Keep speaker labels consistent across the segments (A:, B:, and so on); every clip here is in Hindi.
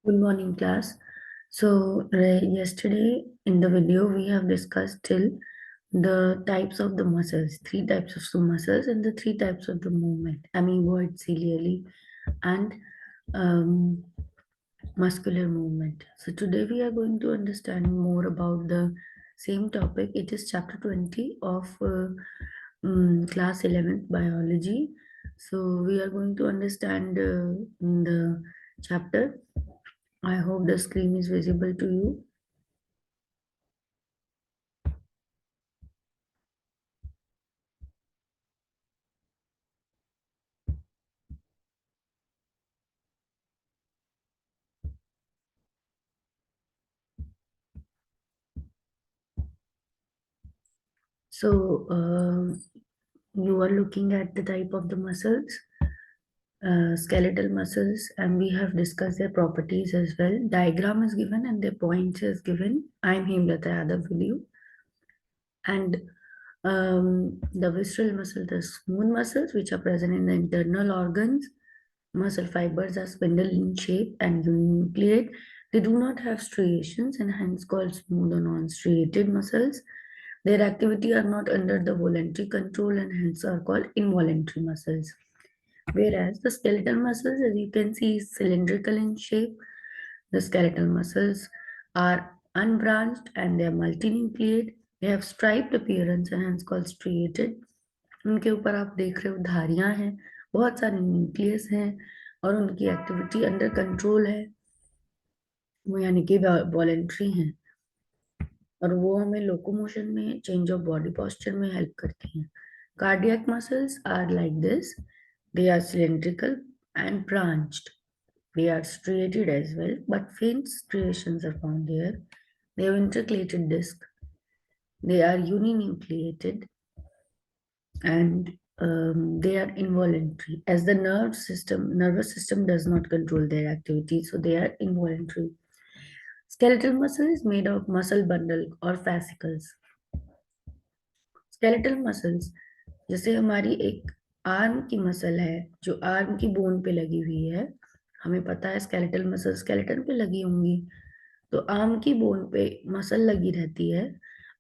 A: Good morning, class. Yesterday in the video, we have discussed till the types of the muscles, three types of the muscles, and the three types of the movement, amoeboid, ciliary, and um, muscular movement. So, today we are going to understand more about the same topic. It is chapter 20 of class 11th biology. So, we are going to understand the chapter. I hope the screen is visible to you. You are looking at the type of the muscles, skeletal muscles, and we have discussed their properties as well. Diagram is given and their points is given. I'm Hemlata Yadav with you. And the visceral muscles, the smooth muscles, which are present in the internal organs. Muscle fibers are spindle in shape and uninucleate. They do not have striations and hence called smooth or non-striated muscles. Their activity are not under the voluntary control and hence are called involuntary muscles. Whereas the skeletal muscles, as you can see, is cylindrical in shape. The skeletal muscles are unbranched and they are multinucleate. They have striped appearance and hence called striated. उनके ऊपर आप देख रहे हो धारियां हैं, बहुत सारे न्यूक्लियस हैं और उनकी एक्टिविटी अंडर कंट्रोल है, वो यानी कि वॉलेंट्री हैं और वो हमें लोकोमोशन में, चेंज ऑफ बॉडी पोस्चर में हेल्प करती हैं. Cardiac muscles are like this. They are cylindrical and branched. They are striated as well, but faint striations are found there. They have intercalated disc. They are uninucleated and they are involuntary. As the nervous system does not control their activity, so they are involuntary. Skeletal muscle is made of muscle bundle or fascicles. Skeletal muscles, जैसे हमारी एक आर्म की मसल है जो आर्म की बोन पे लगी हुई है, हमें पता है स्केलेटल मसल स्केलेटन पे लगी होंगी, तो आर्म की बोन पे मसल लगी रहती है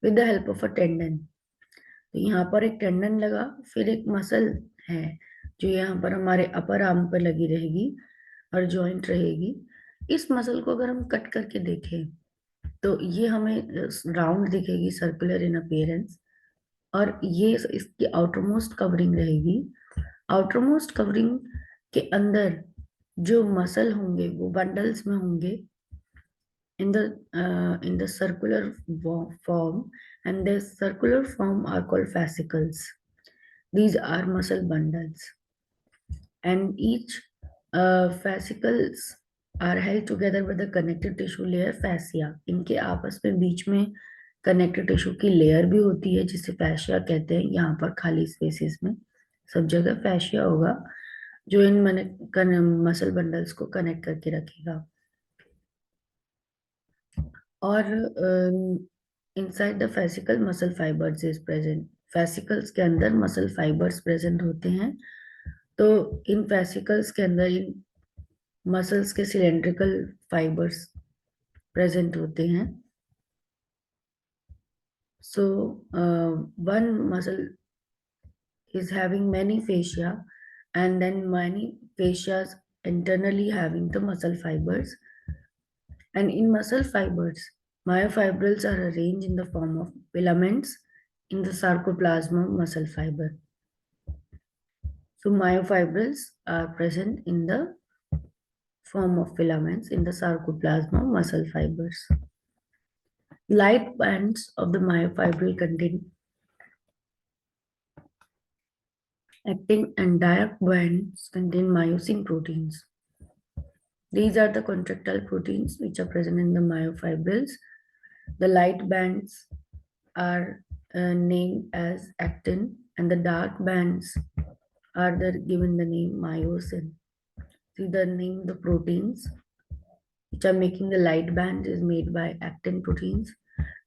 A: with the help of a tendon. तो यहाँ पर एक टेंडन लगा, फिर एक मसल है जो यहाँ पर हमारे अपर आर्म पर लगी रहेगी और जॉइंट रहेगी. इस मसल को अगर हम कट करके देखें तो ये हमें राउंड दिखेगी, सर्कुलर इन अपीयरेंस, और ये इसकी आउटरमोस्ट कवरिंग रहेगी. आउटरमोस्ट कवरिंग के अंदर जो मसल होंगे वो बंडल्स में होंगे in the circular form, and the circular form are called fascicles. These are muscle bundles, and each fascicles are held together with the connective tissue layer fascia. इनके आपस में बीच में कनेक्टिव टिश्यू की लेयर भी होती है जिसे फैशिया कहते हैं. यहाँ पर खाली स्पेसेस में सब जगह फैशिया होगा जो इन मसल बंडल्स को कनेक्ट करके रखेगा. और inside the fascicle muscle fibres is present. Fascicles के अंदर मसल फाइबर्स प्रेजेंट होते हैं. तो इन फेसिकल्स के अंदर इन मसल्स के सिलेंड्रिकल फाइबर्स प्रेजेंट होते हैं. So one muscle is having many fascia and then many fascias internally having the muscle fibers, and in muscle fibers myofibrils are arranged in the form of filaments in the sarcoplasm of muscle fiber. So myofibrils are present in the form of filaments in the sarcoplasm of muscle fibers. Light bands of the myofibril contain actin and dark bands contain myosin proteins. These are the contractile proteins which are present in the myofibrils. The light bands are named as actin, and the dark bands are given the name myosin. See the name, the proteins which are making the light band is made by actin proteins.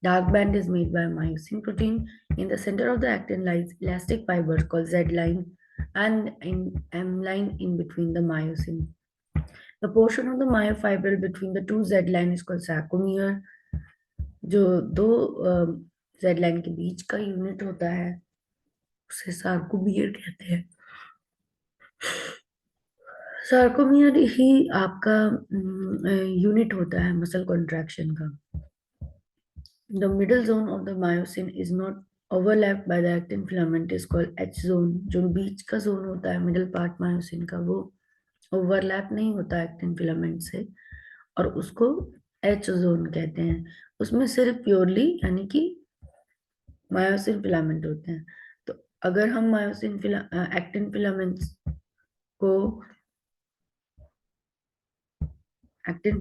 A: Dark band is made by myosin protein. In the center of the actin lies elastic fiber called Z line, and in M line in between the myosin. The portion of the myofibril between the two Z line is called sarcomere. जो दो Z line के बीच का यूनिट होता है उसे सार्कोमियर कहते हैं. सार्कोमियर ही आपका यूनिट होता है मसल कॉन्ट्रैक्शन का. The middle zone of the myosin is not overlapped by the actin filament is called H zone. जो बीच का जोन होता है मिडिल पार्ट मायोसिन का वो ओवरलैप नहीं होता एक्टिन फिलामेंट से और उसको एच जोन कहते हैं. उसमें सिर्फ प्योरली यानी कि मायोसिन फिलामेंट होते हैं. तो अगर हम मायोसिन एक्टिन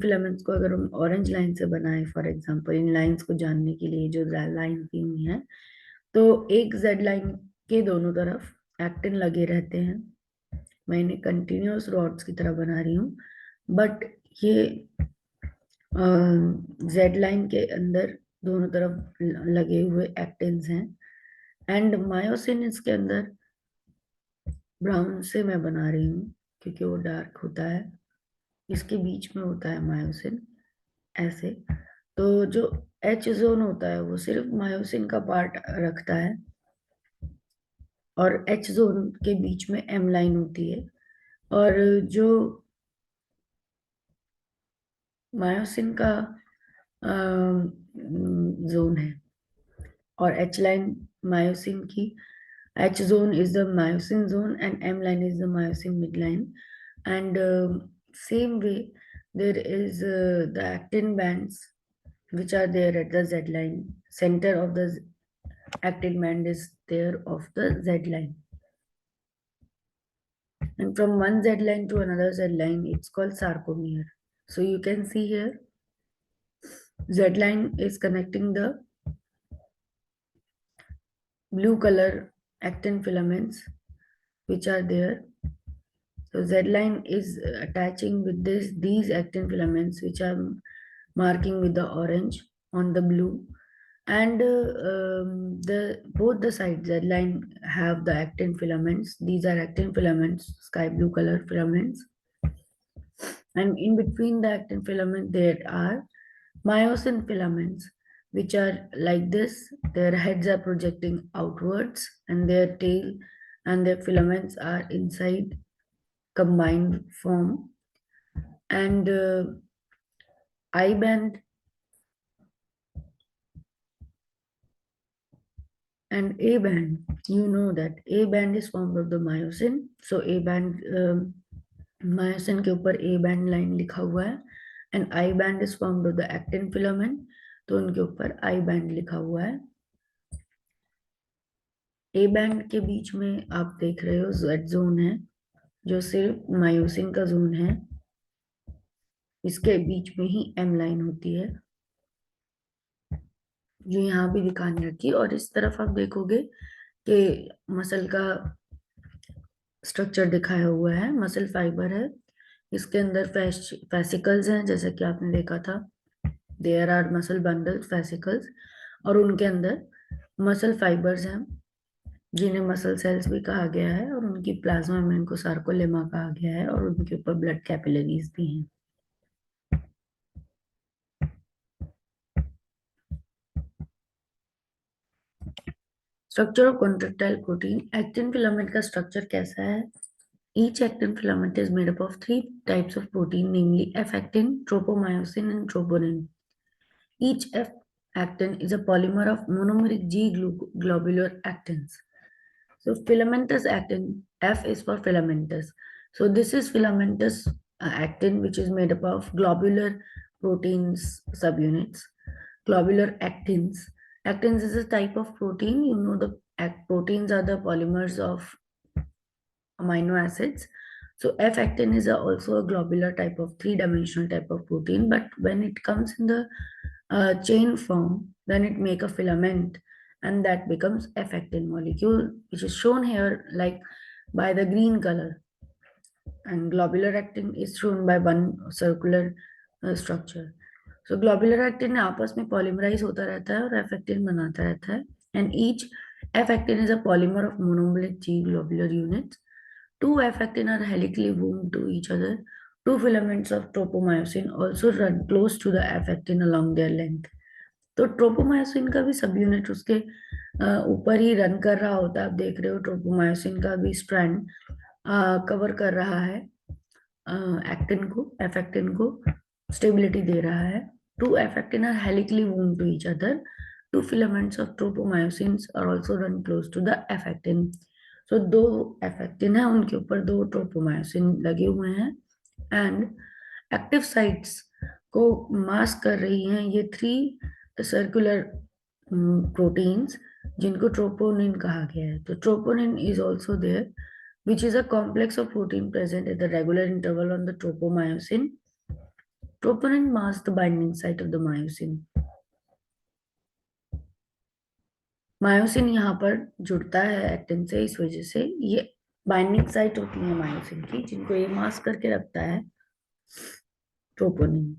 A: फिलामेंट्स को अगर हम ऑरेंज लाइन से बनाएं फॉर एग्जांपल इन लाइंस को जानने के लिए जो लाइन दी हुई है तो एक जेड लाइन के दोनों तरफ एक्टिन लगे रहते हैं. मैं इन्हें कंटिन्यूअस रॉड्स की तरह बना रही हूँ बट ये जेड लाइन के अंदर दोनों तरफ लगे हुए एक्टिन्स हैं. एंड मायोसिन इसके अंदर ब्राउन से मैं बना रही हूँ क्योंकि वो डार्क होता है. इसके बीच में होता है मायोसिन ऐसे. तो जो एच जोन होता है वो सिर्फ मायोसिन का पार्ट रखता है और एच जोन के बीच में एम लाइन होती है. और जो मायोसिन का जोन है और एच लाइन मायोसिन की H zone is the myosin zone and M line is the myosin midline. And same way, there is the actin bands which are there at the Z line. Center of the actin band is there of the Z line. And from one Z line to another Z line, it's called sarcomere. So you can see here, Z line is connecting the blue color actin filaments which are there. So Z line is attaching with these actin filaments which are marking with the orange on the blue. And the both the sides Z line have the actin filaments. These are actin filaments, sky blue color filaments. And in between the actin filament there are myosin filaments which are like this. Their heads are projecting outwards and their tail and their filaments are inside combined form. And I band and A band, you know that A band is formed of the myosin. So A band myosin के ऊपर A band line लिखा हुआ है and I band is formed of the actin filament. तो उनके ऊपर I band लिखा हुआ है. A band के बीच में आप देख रहे हो Z zone है जो सिर्फ मायोसिन का जोन है. इसके बीच में ही M line होती है जो यहाँ भी दिखाने रखी. और इस तरफ आप देखोगे कि मसल का स्ट्रक्चर दिखाया हुआ है. मसल फाइबर है, इसके अंदर फैसिकल्स हैं जैसा कि आपने देखा था. There are muscle bundles fascicles और उनके अंदर मसल फाइबर्स हैं जिन्हें मसल सेल्स भी कहा गया है और उनकी प्लाज्मा मेम्ब्रेन को सार्कोलेमा कहा गया है और उनके ऊपर ब्लड कैपिलरीज भी हैं. Structure of contractile protein. Actin filament का स्ट्रक्चर कैसा है? Each actin filament is made up of three types of protein, namely F-actin, tropomyosin, and troponin. Each F-actin is a polymer of monomeric G-globular actins. So filamentous actin, F is for filamentous. So this is filamentous actin, which is made up of globular proteins subunits. Globular actins. Actins is a type of protein. You know the proteins are the polymers of amino acids. So F-actin is also a globular type of three-dimensional type of protein, but when it comes in the chain form, then it make a filament and that becomes F-actin molecule, which is shown here like by the green color. And globular actin is shown by one circular structure. So globular actin आपस में polymerize होता रहता है और F-actin बनाता रहता है. And each F-actin is a polymer of monomeric G globular units. Two F-actin are helically wound to each other Two filaments of tropomyosin also run close to the F actin along their length. तो ट्रोपोमायोसिन का भी सब यूनिट उसके ऊपर ही रन कर रहा होता है। आप देख रहे हो ट्रोपोमायोसिन का भी स्ट्रैंड कवर कर रहा है एक्टिन को, एफ एक्टिन को स्टेबिलिटी दे रहा है। Two F actin are helically wound to each other. Two filaments of tropomyosins are also run close to the F actin. So दो एफ एक्टिन है, उनके ऊपर दो ट्रोपोमायोसिन लगे हुए हैं एंड एक्टिव साइट्स को मास्क कर रही हैं ये थ्री सर्कुलर प्रोटीन्स जिनको ट्रोपोनिन कहा गया है। तो troponin is also there which is a complex of protein present at the regular interval on the tropomyosin. Troponin masks the binding site of the myosin. Myosin यहाँ पर जुड़ता है एक्टिन से, इस वजह से ये बाइंडिंग साइट होती है मायोसिन की, जिनको ये मास्क करके रखता है troponin.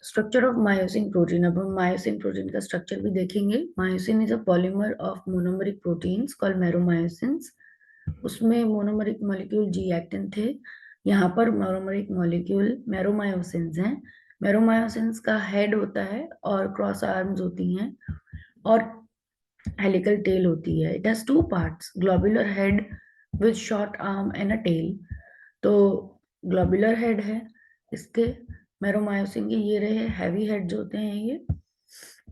A: Structure of myosin protein, अब हम मायोसिन प्रोटीन का स्ट्रक्चर भी देखेंगे। Myosin is a polymer of monomeric proteins called meromyosins. उसमें मोनोमरिक मॉलिक्यूल जी एक्टिन थे, यहाँ पर मोनोमरिक मॉलिक्यूल मेरोमायोसिन्स हैं। मेरोमायोसिन्स का हेड होता है और क्रॉस आर्म्स होती हैं और हेलिकल टेल होती है। It has two parts, globular head with short arm and a tail. तो ग्लोबुलर हेड है इसके मेरोमायोसिन के, ये रहे हैवी हेड जो होते हैं ये,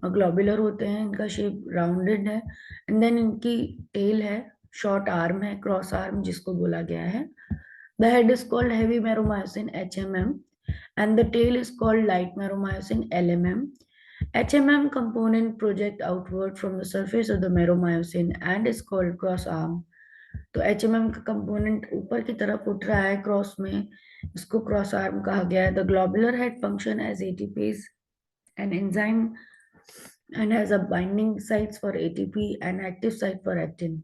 A: और ग्लोबुलर होते हैं, इनका शेप राउंडेड है। एंड देन इनकी टेल है, शॉर्ट आर्म है, क्रॉस आर्म जिसको बोला गया है। The head is called heavy meromyosin HMM and the tail is called light meromyosin LMM. HMM component project outward from the surface of the meromyosin and is called cross arm. तो HMM का कंपोनेंट ऊपर की तरफ उठ रहा है क्रॉस में, इसको क्रॉस आर्म कहा गया है। The globular head function as ATPase an enzyme and has a binding sites for ATP and active site for actin.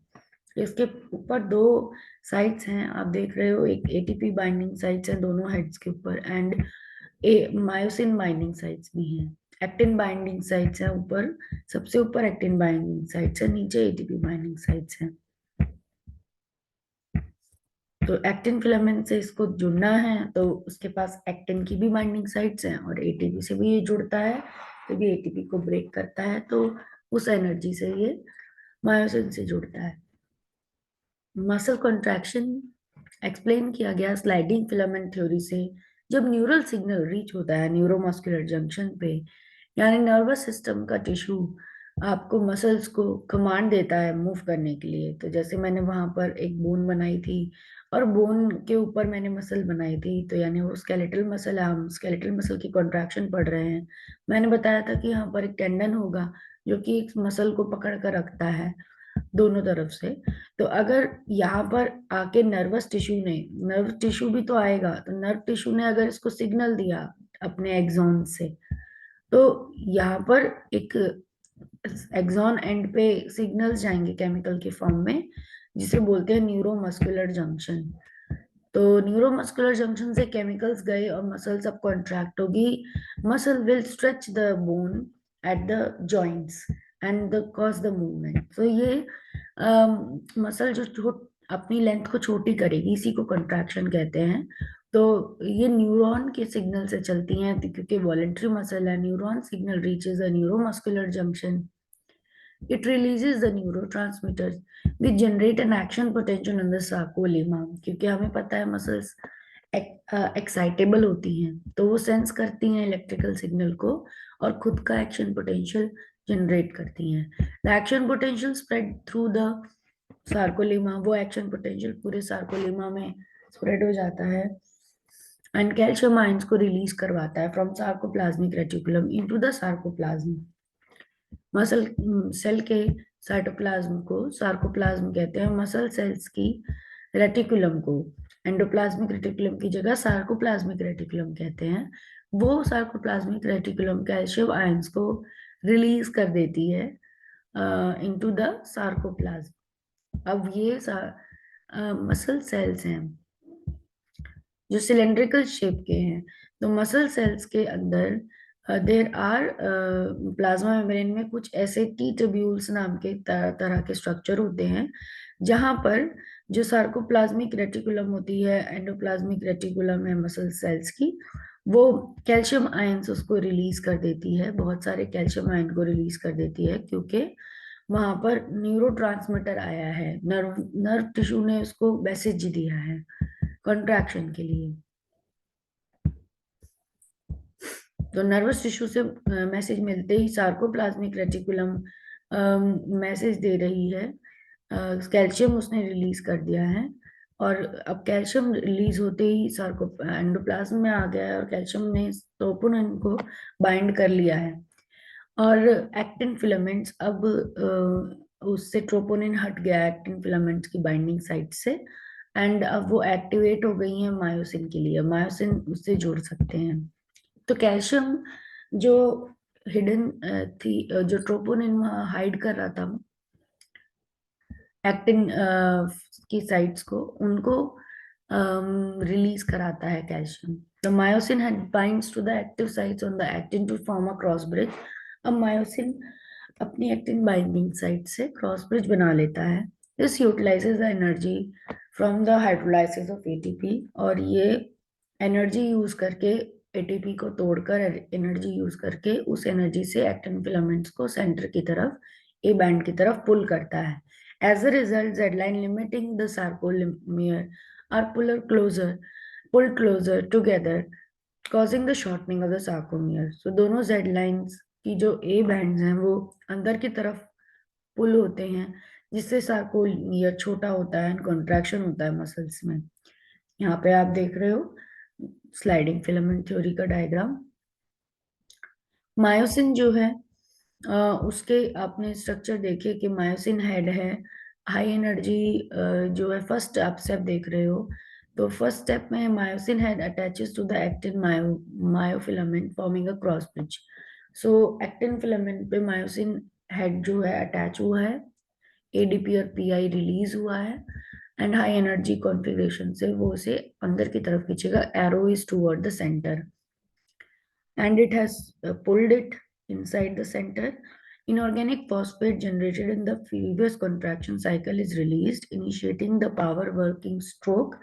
A: इसके ऊपर दो साइट्स हैं, आप देख रहे हो, एक ATP बाइंडिंग साइट्स हैं दोनों हेड्स के ऊपर एंड मायोसिन बाइंडिंग साइट्स भी हैं। एक्टिन बाइंडिंग साइट्स हैं ऊपर, सबसे ऊपर एक्टिन बाइंडिंग साइट्स है, नीचे ATP बाइंडिंग साइट्स हैं। तो एक्टिन फिलामेंट से इसको जुड़ना है तो उसके पास एक्टिन की भी बाइंडिंग साइट्स हैं और ATP से भी ये जुड़ता है, तो भी ATP को ब्रेक करता है, तो उस एनर्जी से ये मायोसिन से जुड़ता है। मसल कॉन्ट्रैक्शन एक्सप्लेन किया गया स्लाइडिंग फिलामेंट थ्योरी से। जब न्यूरल सिग्नल रीच होता है न्यूरोमस्कुलर जंक्शन पे, यानी नर्वस सिस्टम का टिश्यू आपको मसल्स को कमांड देता है मूव करने के लिए। तो जैसे मैंने वहां पर एक बोन बनाई थी और बोन के ऊपर मैंने मसल बनाई थी, तो यानी वो स्केलेटल मसल है, हम स्केलेटल मसल की कॉन्ट्रैक्शन पढ़ रहे हैं। मैंने बताया था कि यहाँ पर एक टेंडन होगा जो कि एक मसल को पकड़ कर रखता है दोनों तरफ से। तो अगर यहाँ पर आके नर्वस टिश्यू ने, नर्व टिश्यू भी तो आएगा, तो नर्व टिश्यू ने अगर इसको सिग्नल दिया अपने एक्सॉन से, तो यहाँ पर एक एक्सॉन एंड पे सिग्नल्स जाएंगे केमिकल के फॉर्म में, जिसे बोलते हैं न्यूरोमस्कुलर जंक्शन। तो न्यूरोमस्कुलर जंक्शन से केमिकल्स गए और मसल सब कॉन्ट्रैक्ट होगी। Muscle will stretch the bone at the joints and the cause the movement. तो ये मसल जो अपनी लेंथ को छोटी करेगी, इसी को कंट्रैक्शन कहते हैं। तो ये न्यूरॉन के सिग्नल से चलती हैं, तो क्योंकि वॉलेंट्री मसल है, neuron signal reaches a neuromuscular junction, it releases the neurotransmitters which generate an action potential in the sarcolemma। क्योंकि हमें पता है मसल्स एक्साइटेबल होती हैं, तो वो सेंस करती हैं इलेक्ट्रिकल सिग्नल को और खुद का एक्शन पोटेंशियल जनरेट करती हैं। The action potential spread through the sarcolemma, वो एक्शन पोटेंशियल पूरे सार्कोलेमा में स्प्रेड हो जाता है एंड कैल्शियम आयंस को रिलीज करवाता है from sarcoplasmic reticulum into the sarcoplasm. Muscle cell के साइटोप्लाज्म को सार्कोप्लाज्म कहते हैं, मसल सेल्स की रेटिकुलम को एंडोप्लाज्मिक रेटिकुलम की जगह सार्कोप्लाज्मिक रेटिकुलम कहते हैं। वो सार्कोप्लाज्मिक रेटिकुलम कैल्शियम आयंस को रिलीज कर देती है इनटू द सार्कोप्लाज्म। अब ये मसल सेल्स हैं जो सिलेंड्रिकल शेप के हैं, तो मसल सेल्स के अंदर देर आर प्लाज्मा मेम्ब्रेन में कुछ ऐसे टी ट्यूब्यूल्स नाम के तरह के स्ट्रक्चर होते हैं जहां पर जो सार्कोप्लाज्मिक रेटिकुलम होती है, एंडोप्लाज्मिक रेटिकुलम है मसल सेल्स की, वो कैल्शियम आयंस उसको रिलीज कर देती है, बहुत सारे कैल्शियम आयन को रिलीज कर देती है, क्योंकि वहां पर न्यूरोट्रांसमीटर आया है, नर्व नर्व टिश्यू ने उसको मैसेज दिया है कॉन्ट्रैक्शन के लिए। तो नर्वस टिश्यू से मैसेज मिलते ही सार्कोप्लाज्मिक रेटिकुलम मैसेज दे रही है, कैल्शियम उसने रिलीज कर दिया है, और अब कैल्शियम रिलीज होते ही सार्को एंडोप्लाज्म में आ गया है और कैल्शियम ने ट्रोपोनिन को बाइंड कर लिया है, और एक्टिन फिलामेंट्स अब उससे ट्रोपोनिन हट गया एक्टिन फिलामेंट्स की बाइंडिंग साइट से, एंड अब वो एक्टिवेट हो गई है मायोसिन के लिए, मायोसिन उससे जुड़ सकते हैं। तो कैल्शियम जो हिडन थी, जो ट्रोपोनिन हाइड कर रहा था एक्टिन की साइट्स को, उनको रिलीज कराता है calcium. The myosin head binds to the active sites on the actin to form a cross bridge. अब मायोसिन अपनी एक्टिन बाइंडिंग साइट से क्रॉस ब्रिज बना लेता है। This utilizes the energy from the hydrolysis of ATP, और ये एनर्जी यूज करके, एटीपी को तोड़कर एनर्जी यूज करके, उस एनर्जी से एक्टिन फिलामेंट्स को सेंटर की तरफ, ए बैंड की तरफ पुल करता है। As a result, Z-line limiting the sarcomere are pulled closer together, causing the shortening of the sarcomere. So दोनों Z lines की जो A bands हैं वो अंदर की तरफ पुल होते हैं, जिससे सार्कोमियर छोटा होता है, कॉन्ट्रैक्शन होता है मसल्स में। यहाँ पे आप देख रहे हो स्लाइडिंग फिलामेंट थ्योरी का डायग्राम। मायोसिन जो है उसके आपने स्ट्रक्चर देखे कि मायोसिन हेड है, हाई एनर्जी जो है फर्स्ट स्टेप देख रहे हो, तो फर्स्ट स्टेप में myosin head attaches to the actin myofilament forming a cross bridge. So actin filament पे मायोसिन हेड जो है अटैच हुआ है, एडीपी और पीआई रिलीज हुआ है, एंड हाई एनर्जी कॉन्फ़िगरेशन से वो उसे अंदर की तरफ खींचेगा, arrow is toward the centre, and it has pulled it inside the center. Inorganic phosphate generated in the previous contraction cycle is released, initiating the power working stroke.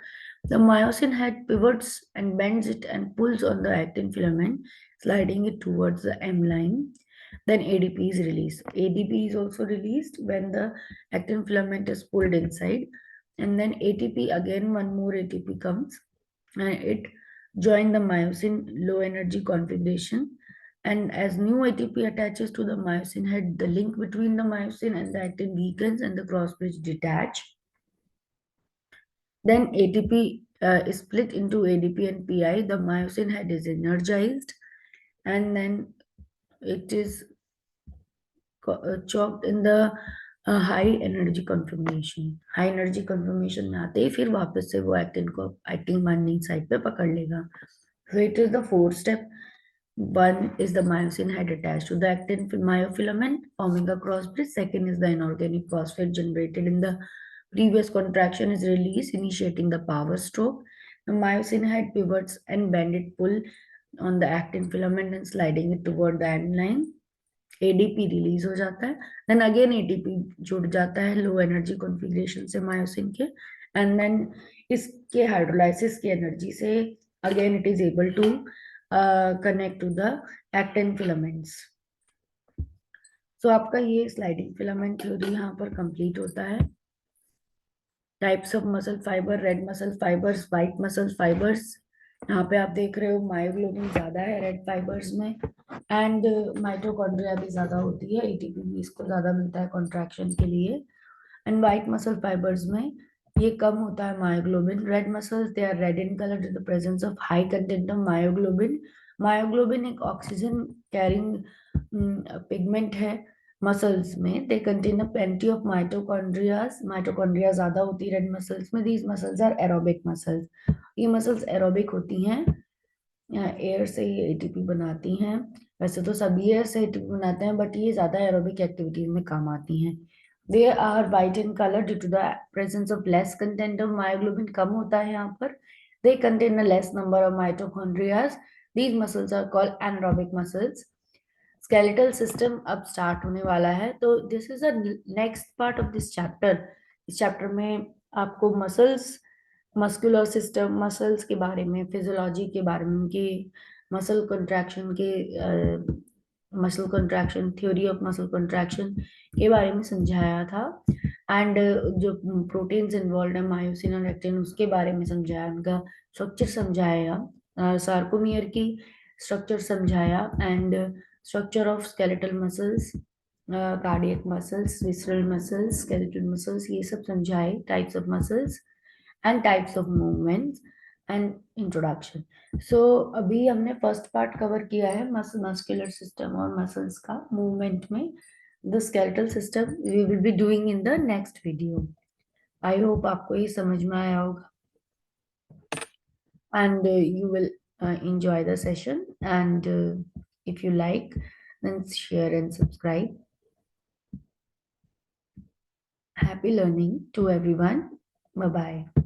A: The myosin head pivots and bends it and pulls on the actin filament, sliding it towards the M line. Then ADP is released. ADP is also released when the actin filament is pulled inside. And then ATP, again, one more ATP comes and it join the myosin low energy configuration, and as new ATP attaches to the myosin head, the link between the myosin and the actin weakens and the cross bridge detach. Then ATP is split into ADP and PI. The myosin head is energized, and then it is chopped in the high energy conformation. High energy conformation में आते ही फिर वापस से वो एक्टिन को एक्टिन बाइंडिंग साइट पे पकड़ लेगा। So it is the fourth step. One is the myosin head attached to the actin myofilament, forming a cross bridge. Second is the inorganic phosphate generated in the previous contraction is released, initiating the power stroke. The myosin head pivots and bend it pull on the actin filament and sliding it toward the end line. ADP release हो जाता है, देन अगेन एटीपी जुड़ जाता है लो एनर्जी कॉन्फ़िगरेशन से मायोसिन के, एंड देन इसके हाइड्रोलाइसिस की एनर्जी से again it is able to connect to the actin filaments. So आपका ये स्लाइडिंग फिलामेंट थ्योरी यहाँ पर कंप्लीट होता है। Types of muscle fibre, red muscle fibres, white muscle fibres. यहाँ पे आप देख रहे हो मायोग्लोबिन ज्यादा है रेड फाइबर्स में, एंड माइटोकॉन्ड्रिया भी ज्यादा होती है, एटीपी भी इसको ज्यादा मिलता है कॉन्ट्रैक्शन के लिए। एंड व्हाइट मसल फाइबर्स में ये कम होता है myoglobin. Red muscles they are red in colour due to the presence of high content of myoglobin. Myoglobin एक ऑक्सीजन कैरिंग पिगमेंट है मसल्स में। They contain a plenty of mitochondrias, mitochondria ज्यादा होती है रेड मसल्स में। These muscles are aerobic muscles, ये मसल्स एरोबिक होती हैं, एयर से ये एटीपी बनाती हैं। वैसे तो सभी एयर से एटीपी बनाते हैं, बट ये ज्यादा एरोबिक एक्टिविटीज में काम आती हैं। They are white in colour due to the presence of less content of myoglobin, कम होता है यहाँ पर। They contain a less number of mitochondrias. These muscles are called anaerobic muscles. Skeletal system अब स्टार्ट होने वाला है, तो this is a next part of this chapter. इस चैप्टर में आपको मसल्स, मस्कुलर सिस्टम, मसल्स के बारे में, फिजियोलॉजी के बारे में, उनकी मसल कंट्रैक्शन के muscle contraction, theory of muscle contraction के बारे में समझाया था। एंड जो प्रोटीन्स इन्वॉल्व है, मायोसिन और एक्टिन, उसके बारे में समझाया, उनका स्ट्रक्चर समझाया, सार्कोमियर की स्ट्रक्चर समझाया, and structure of skeletal muscles, cardiac muscles, visceral muscles, skeletal muscles, ये सब समझाए, types of muscles and types of movements and introduction. So अभी हमने फर्स्ट पार्ट कवर किया है मस्कुलर सिस्टम और मसल्स का मूवमेंट में. The skeletal system we will be doing in the next video. I hope आपको ये समझ में आया होगा and you will enjoy the session, and if you like, then share and subscribe. Happy learning to everyone. Bye bye.